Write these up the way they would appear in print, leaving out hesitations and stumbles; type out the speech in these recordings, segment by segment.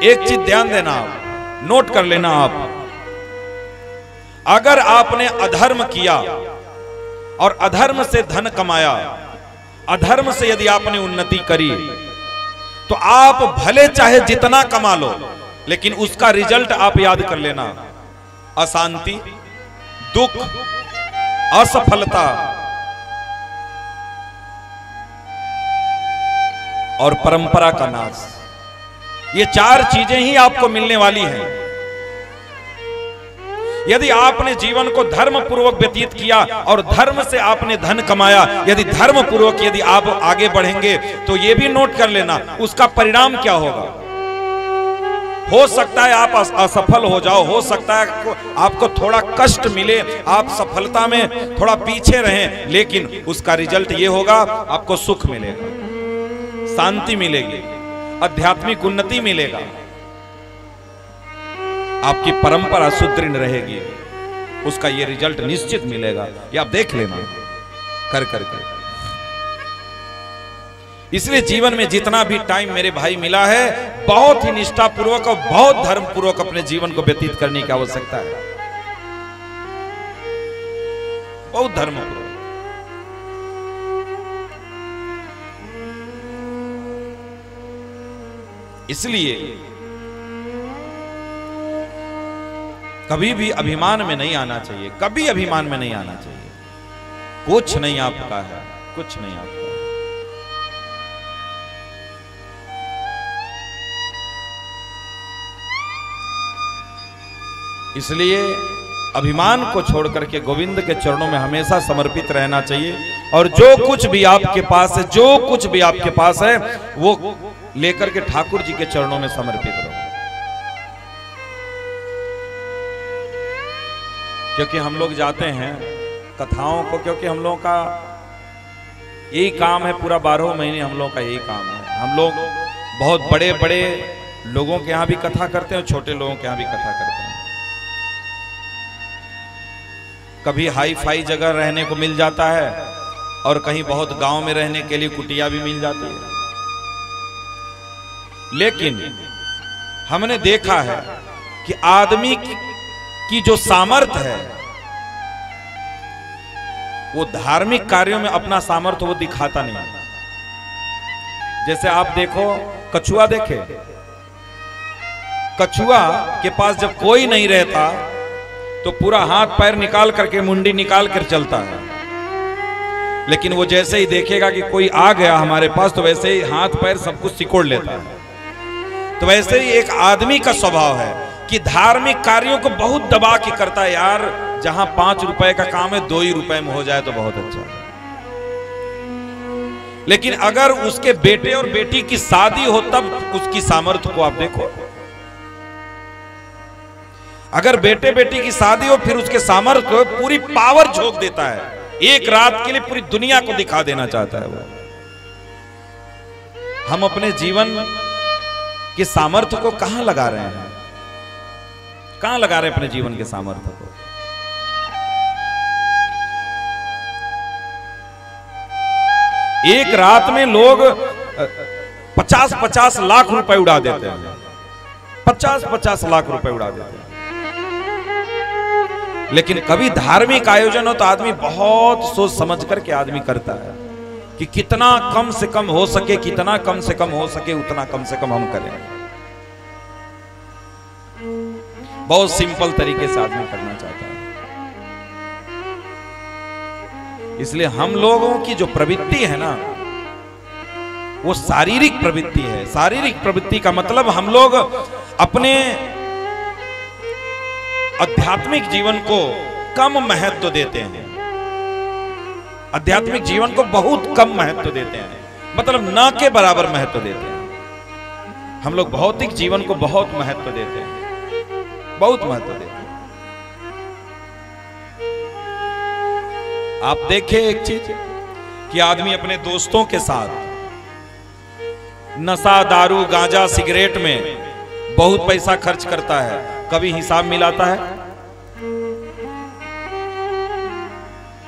एक चीज ध्यान देना, आप नोट कर लेना, आप अगर आपने अधर्म किया और अधर्म से धन कमाया, अधर्म से यदि आपने उन्नति करी, तो आप भले चाहे जितना कमा लो, लेकिन उसका रिजल्ट आप याद कर लेना, अशांति, दुख, असफलता और परंपरा का नाश। ये चार चीजें ही आपको मिलने वाली हैं। यदि आपने जीवन को धर्म पूर्वक व्यतीत किया और धर्म से आपने धन कमाया, यदि धर्म पूर्वक यदि आप आगे बढ़ेंगे, तो यह भी नोट कर लेना उसका परिणाम क्या होगा। हो सकता है आप असफल हो जाओ, हो सकता है आपको थोड़ा कष्ट मिले, आप सफलता में थोड़ा पीछे रहें, लेकिन उसका रिजल्ट ये होगा, आपको सुख मिलेगा, शांति मिलेगी, आध्यात्मिक उन्नति मिलेगा, आपकी परंपरा सुदृढ़ रहेगी, उसका ये रिजल्ट निश्चित मिलेगा। ये आप देख लेना कर करके। इसलिए जीवन में जितना भी टाइम मेरे भाई मिला है, बहुत ही निष्ठापूर्वक और बहुत धर्म पूर्वक अपने जीवन को व्यतीत करने की आवश्यकता है, बहुत धर्म पूर्वक। इसलिए कभी भी अभिमान में नहीं आना चाहिए, कभी अभिमान में नहीं आना चाहिए। कुछ नहीं आपका है, कुछ नहीं आपका है। इसलिए अभिमान को छोड़ करके गोविंद के चरणों में हमेशा समर्पित रहना चाहिए, और जो कुछ भी आपके पास है, जो कुछ भी आपके पास है, वो लेकर के ठाकुर जी के चरणों में समर्पित रहो। क्योंकि हम लोग जाते हैं कथाओं को, क्योंकि हम लोगों का यही काम है, पूरा 12 महीने हम लोगों का यही काम है। हम लोग बहुत बड़े बड़े लोगों के यहाँ भी कथा करते हैं और छोटे लोगों के यहाँ भी कथा करते हैं। कभी हाई फाई जगह रहने को मिल जाता है और कहीं बहुत गांव में रहने के लिए कुटिया भी मिल जाती है। लेकिन हमने देखा है कि आदमी की जो सामर्थ्य है, वो धार्मिक कार्यों में अपना सामर्थ्य वो दिखाता नहीं। जैसे आप देखो, कछुआ देखे, कछुआ के पास जब कोई नहीं रहता तो पूरा हाथ पैर निकाल करके, मुंडी निकाल कर चलता है, लेकिन वो जैसे ही देखेगा कि कोई आ गया हमारे पास, तो वैसे ही हाथ पैर सब कुछ सिकोड़ लेता है। तो वैसे ही एक आदमी का स्वभाव है कि धार्मिक कार्यों को बहुत दबा के करता है। यार, जहां 5 रुपए का काम है, 2 ही रुपए में हो जाए तो बहुत अच्छा है। लेकिन अगर उसके बेटे और बेटी की शादी हो, तब उसकी सामर्थ्य को आप देखो। अगर बेटे बेटी की शादी हो, फिर उसके सामर्थ्य को पूरी पावर झोंक देता है, एक रात के लिए पूरी दुनिया को दिखा देना चाहता है वो। हम अपने जीवन के सामर्थ्य को कहां लगा रहे हैं, कहां लगा रहे हैं अपने जीवन के सामर्थ्य को। एक रात में लोग 50-50 लाख रुपए उड़ा देते हैं, 50-50 लाख रुपए उड़ा देते हैं। लेकिन कभी धार्मिक आयोजन हो तो आदमी बहुत सोच समझ करके आदमी करता है कि कितना कम से कम हो सके, कितना कम से कम हो सके, उतना कम से कम हम करें। बहुत सिंपल तरीके से आदमी करना चाहता है। इसलिए हम लोगों की जो प्रवृत्ति है ना, वो शारीरिक प्रवृत्ति है। शारीरिक प्रवृत्ति का मतलब हम लोग अपने आध्यात्मिक जीवन को कम महत्व देते हैं, आध्यात्मिक जीवन को बहुत कम महत्व देते हैं, मतलब न के बराबर महत्व देते हैं। हम लोग भौतिक जीवन को बहुत महत्व देते हैं, बहुत महत्व देते हैं। आप देखें एक चीज कि आदमी अपने दोस्तों के साथ नशा, दारू, गांजा, सिगरेट में बहुत पैसा खर्च करता है, कभी हिसाब मिलाता है?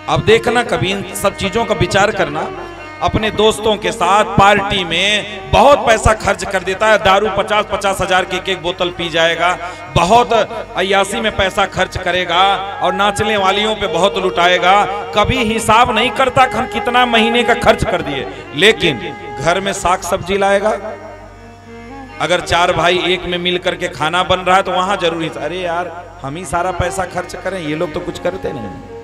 अब देखना, कभी इन सब चीजों का विचार करना, अपने दोस्तों के साथ पार्टी में बहुत पैसा खर्च कर देता है, दारू 50-50 हजार की एक बोतल पी जाएगा, बहुत अय्यासी में पैसा खर्च करेगा और नाचने वालियों पे बहुत लुटाएगा, कभी हिसाब नहीं करता कि हम कितना महीने का खर्च कर दिए। लेकिन घर में साग सब्जी लाएगा, अगर 4 भाई एक में मिल करके खाना बन रहा है तो वहां जरूरी, अरे यार हम ही सारा पैसा खर्च करें, ये लोग तो कुछ करते नहीं।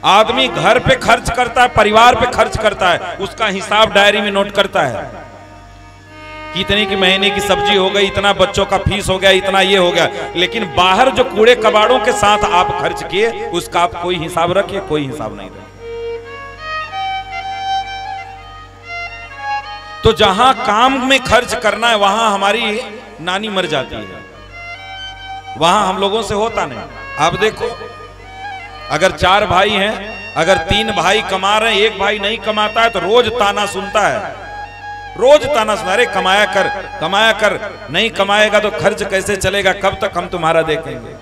आदमी घर पे खर्च करता है, परिवार पे खर्च करता है, उसका हिसाब डायरी में नोट करता है कि इतने की महीने की सब्जी हो गई, इतना बच्चों का फीस हो गया, इतना ये हो गया। लेकिन बाहर जो कूड़े कबाड़ों के साथ आप खर्च किए उसका आप कोई हिसाब रखिए, कोई हिसाब नहीं रखिए। तो जहां काम में खर्च करना है वहां हमारी नानी मर जाती है, वहां हम लोगों से होता नहीं। आप देखो, अगर 4 भाई हैं, अगर 3 भाई कमा रहे हैं, एक भाई नहीं कमाता है तो रोज ताना सुनता है, रोज ताना सुना, अरे कमाया कर, नहीं कमाएगा तो खर्च कैसे चलेगा, कब तक हम तुम्हारा देखेंगे।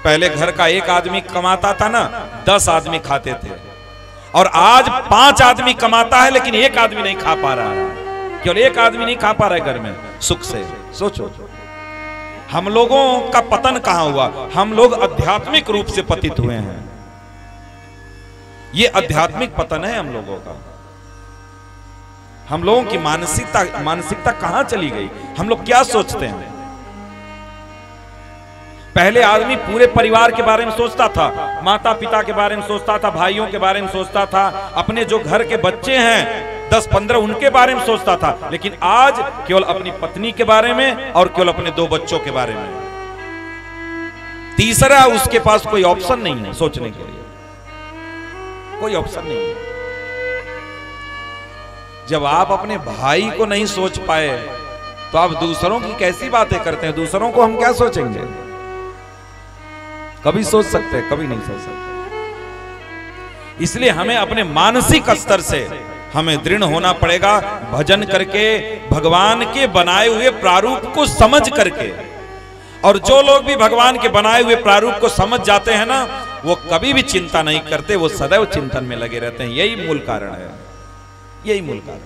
पहले घर का एक आदमी कमाता था ना, 10 आदमी खाते थे, और आज 5 आदमी कमाता है लेकिन एक आदमी नहीं खा पा रहा है। केवल एक आदमी नहीं खा पा रहा है घर में सुख से। सोचो हम लोगों का पतन कहां हुआ, हम लोग आध्यात्मिक रूप से पतित हुए हैं। ये आध्यात्मिक पतन है हम लोगों का। हम लोगों की मानसिकता कहां चली गई, हम लोग क्या सोचते हैं। पहले आदमी पूरे परिवार के बारे में सोचता था, माता पिता के बारे में सोचता था, भाइयों के बारे में सोचता था, अपने जो घर के बच्चे हैं 10-15 उनके बारे में सोचता था। लेकिन आज केवल अपनी पत्नी के बारे में और केवल अपने 2 बच्चों के बारे में, तीसरा उसके पास कोई ऑप्शन नहीं है सोचने के लिए, कोई ऑप्शन नहीं है। जब आप अपने भाई को नहीं सोच पाए तो आप दूसरों की कैसी बातें करते हैं, दूसरों को हम क्या सोचेंगे। कभी सोच सकते हैं, कभी नहीं सोच सकते। इसलिए हमें अपने मानसिक स्तर से हमें दृढ़ होना पड़ेगा, भजन करके, भगवान के बनाए हुए प्रारूप को समझ करके। और जो लोग भी भगवान के बनाए हुए प्रारूप को समझ जाते हैं ना, वो कभी भी चिंता नहीं करते, वो सदैव चिंतन में लगे रहते हैं। यही मूल कारण है, यही मूल कारण।